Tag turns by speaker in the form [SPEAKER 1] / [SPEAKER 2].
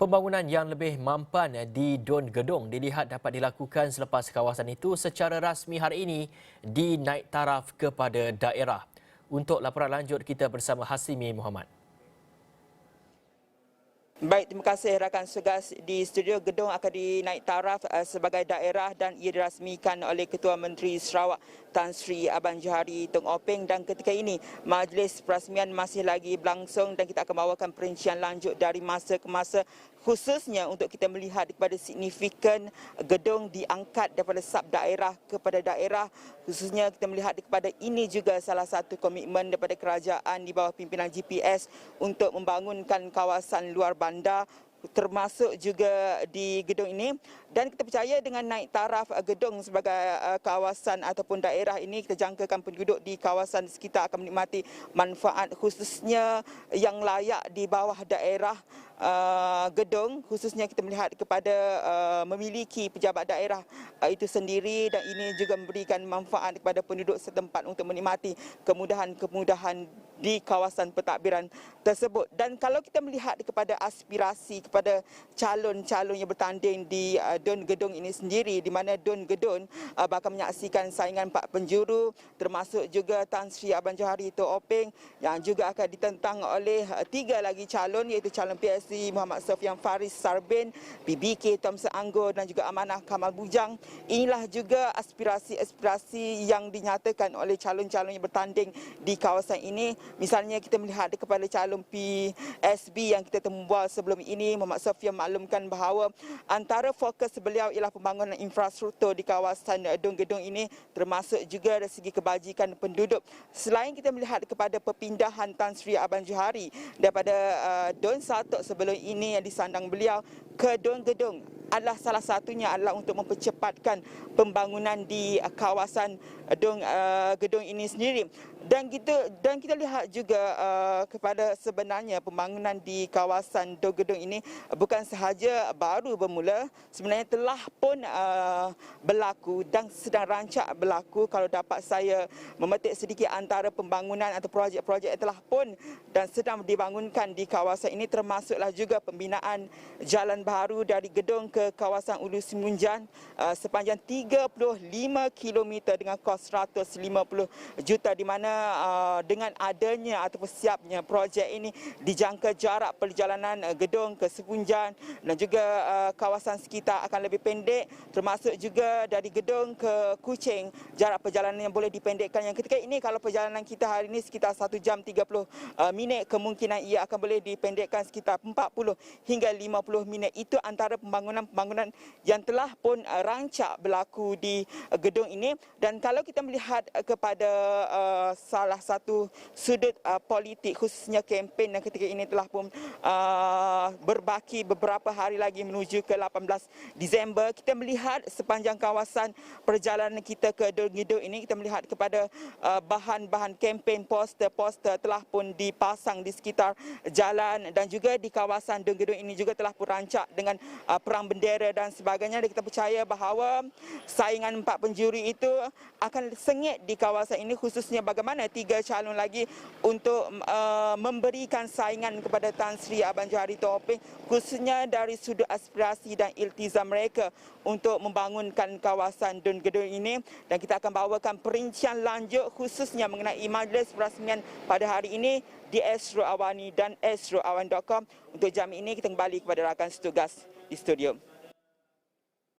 [SPEAKER 1] Pembangunan yang lebih mampan di Dun Gedong dilihat dapat dilakukan selepas kawasan itu secara rasmi hari ini dinaik taraf kepada daerah. Untuk laporan lanjut kita bersama Hasimi Muhammad.
[SPEAKER 2] Baik, terima kasih rakan segas. Di studio gedung akan dinaik taraf sebagai daerah dan ia dirasmikan oleh Ketua Menteri Sarawak Tan Sri Abang Johari Tong Openg, dan ketika ini majlis perasmian masih lagi berlangsung dan kita akan bawakan perincian lanjut dari masa ke masa, khususnya untuk kita melihat kepada signifikan gedung diangkat daripada sub daerah kepada daerah. Khususnya kita melihat kepada ini juga salah satu komitmen daripada kerajaan di bawah pimpinan GPS untuk membangunkan kawasan luar bandar, termasuk juga di gedung ini. Dan kita percaya dengan naik taraf gedung sebagai kawasan ataupun daerah ini, kita jangkakan penduduk di kawasan sekitar akan menikmati manfaat khususnya yang layak di bawah daerah gedung. Khususnya kita melihat kepada memiliki pejabat daerah itu sendiri, dan ini juga memberikan manfaat kepada penduduk setempat untuk menikmati kemudahan-kemudahan di kawasan pentadbiran tersebut. Dan kalau kita melihat kepada aspirasi kepada calon-calon yang bertanding di Dun Gedong ini sendiri, di mana Dun Gedong bakal menyaksikan saingan 4 penjuru, termasuk juga Tan Sri Abang Johari Tong Openg, yang juga akan ditentang oleh 3 lagi calon, iaitu calon PSC Muhammad Sofian Faris Sarbin, PBK Thomson Anggur dan juga Amanah Kamal Bujang. Inilah juga aspirasi-aspirasi yang dinyatakan oleh calon-calon yang bertanding di kawasan ini. Misalnya kita melihat kepada calon PSB yang kita tembual sebelum ini, Muhammad Sofian maklumkan bahawa antara fokus beliau ialah pembangunan infrastruktur di kawasan Dun Gedong ini, termasuk juga dari segi kebajikan penduduk. Selain kita melihat kepada perpindahan Tan Sri Abang Johari daripada Dun Satok sebelum ini yang disandang beliau ke Dun Gedong, adalah salah satunya adalah untuk mempercepatkan pembangunan di kawasan Dun Gedong ini sendiri. Dan kita lihat juga kepada sebenarnya pembangunan di kawasan Dun Gedong ini bukan sahaja baru bermula, sebenarnya telah pun berlaku dan sedang rancak berlaku. Kalau dapat saya memetik sedikit antara pembangunan atau projek-projek yang telah pun dan sedang dibangunkan di kawasan ini, termasuklah juga pembinaan jalan baru dari Gedong ke kawasan Ulu Simunjan sepanjang 35 km dengan kos 150 juta, di mana dengan adanya ataupun siapnya projek ini dijangka jarak perjalanan Gedong ke Simunjan dan juga kawasan sekitar akan lebih pendek, termasuk juga dari Gedong ke Kuching jarak perjalanan yang boleh dipendekkan, yang ketika ini kalau perjalanan kita hari ini sekitar 1 jam 30 minit, kemungkinan ia akan boleh dipendekkan sekitar 40 hingga 50 minit. Itu antara pembangunan yang telah pun rancak berlaku di gedung ini. Dan kalau kita melihat kepada salah satu sudut politik, khususnya kempen yang ketika ini telah pun berbaki beberapa hari lagi menuju ke 18 Disember, kita melihat sepanjang kawasan perjalanan kita ke Dun Gedong ini, kita melihat kepada bahan-bahan kempen, poster-poster telah pun dipasang di sekitar jalan, dan juga di kawasan Dun Gedong ini juga telah pun rancak dengan perang bendera dan sebagainya. Dan kita percaya bahawa saingan 4 penjuri itu akan sengit di kawasan ini, khususnya bagaimana 3 calon lagi untuk memberikan saingan kepada Tan Sri Abang Johari Tong Openg, khususnya dari sudut aspirasi dan iltizam mereka untuk membangunkan kawasan Dun Gedong ini. Dan kita akan bawakan perincian lanjut khususnya mengenai majlis perasmian pada hari ini di Astro Awani dan astroawan.com. Untuk jam ini kita kembali kepada rakan setugas di studio.